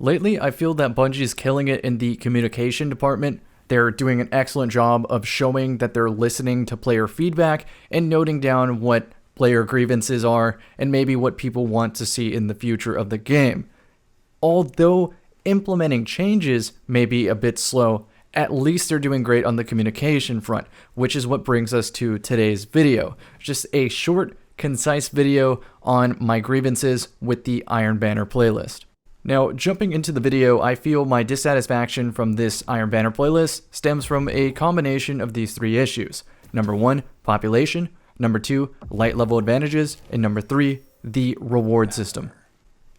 Lately, I feel that Bungie is killing it in the communication department. They're doing an excellent job of showing that they're listening to player feedback and noting down what player grievances are and maybe what people want to see in the future of the game. Although implementing changes may be a bit slow, at least they're doing great on the communication front, which is what brings us to today's video. Just a short, concise video on my grievances with the Iron Banner playlist. Now, jumping into the video, I feel my dissatisfaction from this Iron Banner playlist stems from a combination of these three issues. Number 1, population. Number 2, light level advantages. And number 3, the reward system.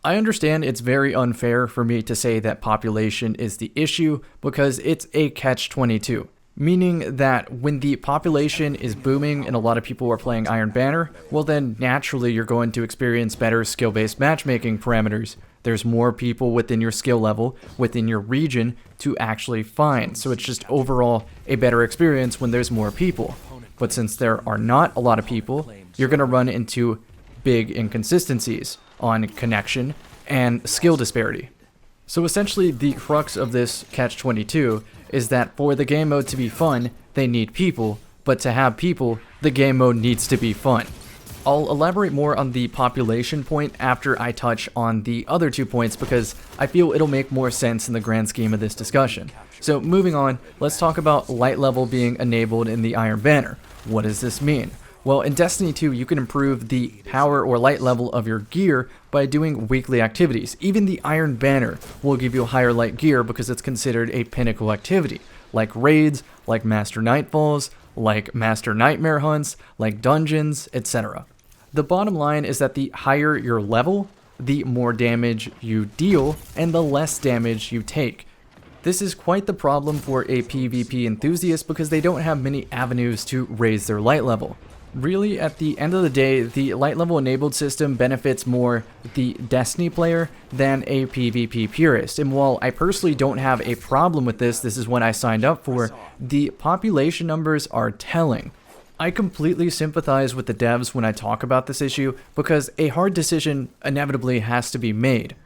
I understand it's very unfair for me to say that population is the issue because it's a catch-22. Meaning that when the population is booming and a lot of people are playing Iron Banner, well then naturally you're going to experience better skill-based matchmaking parameters. There's more people within your skill level, within your region to actually find. So it's just overall a better experience when there's more people. But since there are not a lot of people, you're going to run into big inconsistencies on connection and skill disparity. So essentially the crux of this catch-22 is that for the game mode to be fun, they need people, but to have people, the game mode needs to be fun. I'll elaborate more on the population point after I touch on the other 2 points because I feel it'll make more sense in the grand scheme of this discussion. So moving on, let's talk about light level being enabled in the Iron Banner. What does this mean? Well, in Destiny 2, you can improve the power or light level of your gear by doing weekly activities. Even the Iron Banner will give you higher light gear because it's considered a pinnacle activity, like raids, like Master Nightfalls, like Master Nightmare hunts, like dungeons, etc. The bottom line is that the higher your level, the more damage you deal, and the less damage you take. This is quite the problem for a PvP enthusiast because they don't have many avenues to raise their light level. Really, at the end of the day, the light level enabled system benefits more the Destiny player than a PvP purist. And while I personally don't have a problem with this is what I signed up for, the population numbers are telling. I completely sympathize with the devs when I talk about this issue because a hard decision inevitably has to be made.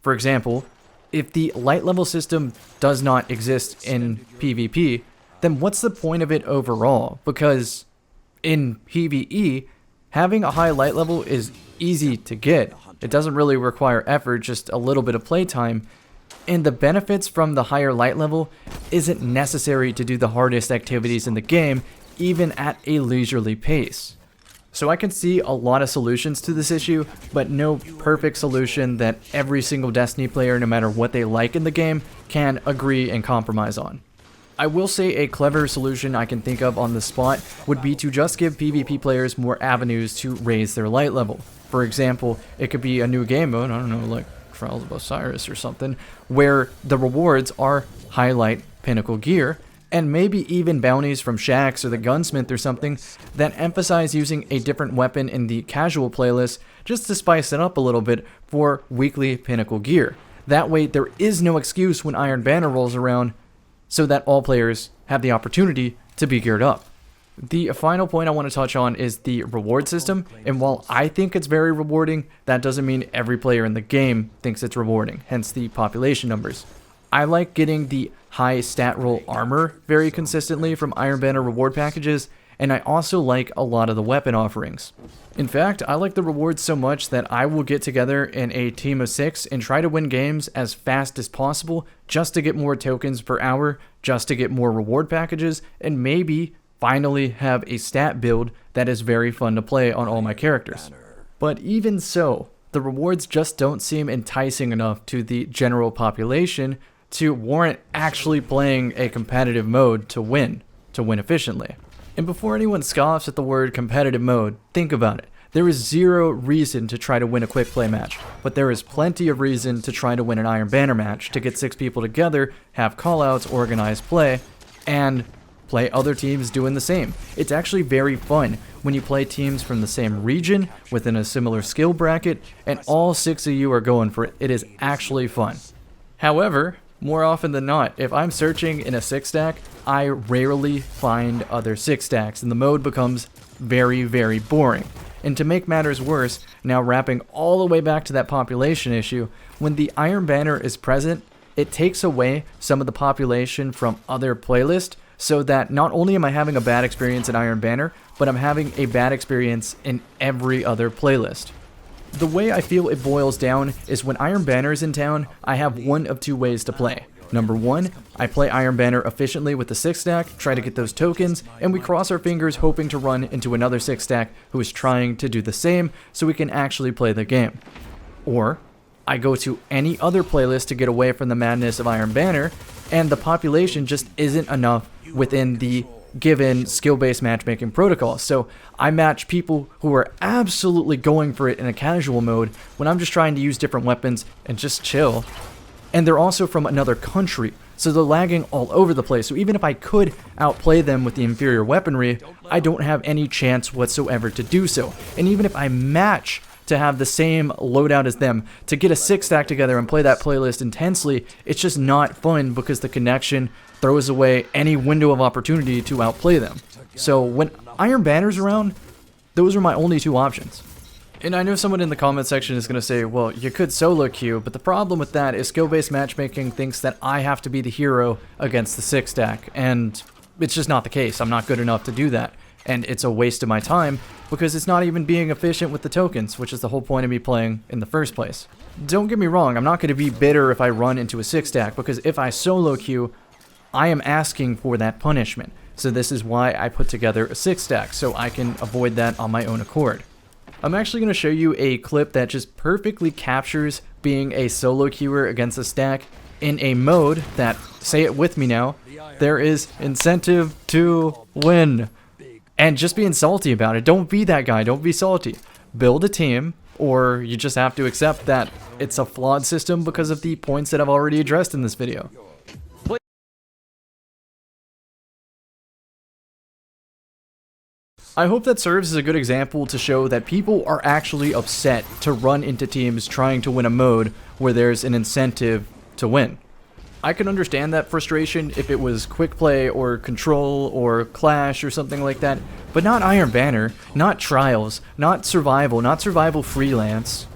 For example, if the light level system does not exist in PvP, then what's the point of it overall? Because in PvE, having a high light level is easy to get. It doesn't really require effort, just a little bit of playtime. And the benefits from the higher light level isn't necessary to do the hardest activities in the game, even at a leisurely pace. So I can see a lot of solutions to this issue, but no perfect solution that every single Destiny player, no matter what they like in the game, can agree and compromise on. I will say a clever solution I can think of on the spot would be to just give PvP players more avenues to raise their light level. For example, it could be a new game mode, I don't know, like Trials of Osiris or something, where the rewards are highlight pinnacle gear, and maybe even bounties from Shaxx or the Gunsmith or something that emphasize using a different weapon in the casual playlist just to spice it up a little bit for weekly pinnacle gear. That way there is no excuse when Iron Banner rolls around so that all players have the opportunity to be geared up. The final point I want to touch on is the reward system, and while I think it's very rewarding, that doesn't mean every player in the game thinks it's rewarding, hence the population numbers. I like getting the high stat roll armor very consistently from Iron Banner reward packages, and I also like a lot of the weapon offerings. In fact, I like the rewards so much that I will get together in a team of 6 and try to win games as fast as possible just to get more tokens per hour, just to get more reward packages, and maybe finally have a stat build that is very fun to play on all my characters. But even so, the rewards just don't seem enticing enough to the general population to warrant actually playing a competitive mode to win efficiently. And before anyone scoffs at the word competitive mode, think about it. There is zero reason to try to win a quick play match, but there is plenty of reason to try to win an Iron Banner match, to get 6 people together, have callouts, organize play, and play other teams doing the same. It's actually very fun when you play teams from the same region, within a similar skill bracket, and all 6 of you are going for it. It is actually fun. However, more often than not, if I'm searching in a 6-stack, I rarely find other 6-stacks, and the mode becomes very, very boring. And to make matters worse, now wrapping all the way back to that population issue, when the Iron Banner is present, it takes away some of the population from other playlists, so that not only am I having a bad experience in Iron Banner, but I'm having a bad experience in every other playlist. The way I feel it boils down is when Iron Banner is in town, I have one of two ways to play. Number one, I play Iron Banner efficiently with the 6-stack, try to get those tokens, and we cross our fingers hoping to run into another 6-stack who is trying to do the same so we can actually play the game. Or, I go to any other playlist to get away from the madness of Iron Banner, and the population just isn't enough within the given skill-based matchmaking protocol. So I match people who are absolutely going for it in a casual mode when I'm just trying to use different weapons and just chill. And they're also from another country, so they're lagging all over the place. So even if I could outplay them with the inferior weaponry, I don't have any chance whatsoever to do so. And even if I match to have the same loadout as them, to get a 6-stack together and play that playlist intensely, it's just not fun because the connection throws away any window of opportunity to outplay them. So when Iron Banner's around, those are my only two options. And I know someone in the comment section is going to say, well, you could solo queue, but the problem with that is skill-based matchmaking thinks that I have to be the hero against the 6-stack, and it's just not the case. I'm not good enough to do that, and it's a waste of my time because it's not even being efficient with the tokens, which is the whole point of me playing in the first place. Don't get me wrong, I'm not going to be bitter if I run into a 6-stack, because if I solo queue, I am asking for that punishment. So this is why I put together a 6-stack, so I can avoid that on my own accord. I'm actually going to show you a clip that just perfectly captures being a solo queuer against a stack in a mode that, say it with me now, there is incentive to win. And just being salty about it. Don't be that guy, don't be salty. Build a team, or you just have to accept that it's a flawed system because of the points that I've already addressed in this video. I hope that serves as a good example to show that people are actually upset to run into teams trying to win a mode where there's an incentive to win. I can understand that frustration if it was quick play or control or clash or something like that, but not Iron Banner, not trials, not survival freelance.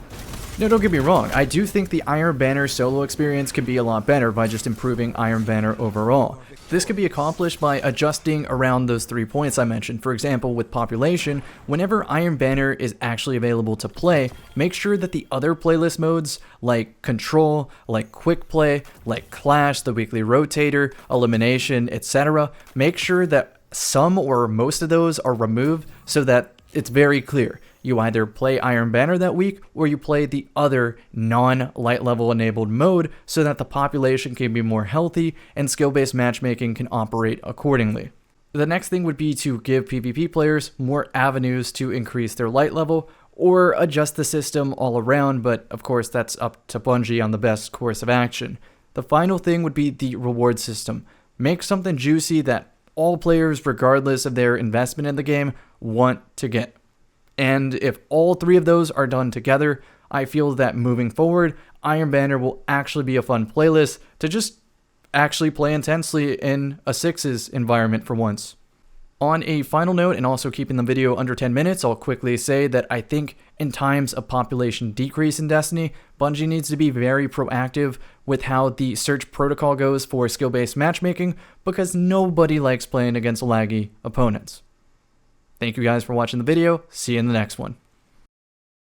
No, don't get me wrong, I do think the Iron Banner solo experience can be a lot better by just improving Iron Banner overall. This can be accomplished by adjusting around those 3 points I mentioned. For example, with population, whenever Iron Banner is actually available to play, make sure that the other playlist modes like Control, like Quick Play, like Clash, the Weekly Rotator, Elimination, etc., make sure that some or most of those are removed so that it's very clear. You either play Iron Banner that week, or you play the other non-light level enabled mode so that the population can be more healthy and skill-based matchmaking can operate accordingly. The next thing would be to give PvP players more avenues to increase their light level, or adjust the system all around, but of course that's up to Bungie on the best course of action. The final thing would be the reward system. Make something juicy that all players, regardless of their investment in the game, want to get. And if all three of those are done together, I feel that moving forward, Iron Banner will actually be a fun playlist to just actually play intensely in a 6's environment for once. On a final note, and also keeping the video under 10 minutes, I'll quickly say that I think in times of population decrease in Destiny, Bungie needs to be very proactive with how the search protocol goes for skill-based matchmaking, because nobody likes playing against laggy opponents. Thank you guys for watching the video. See you in the next one.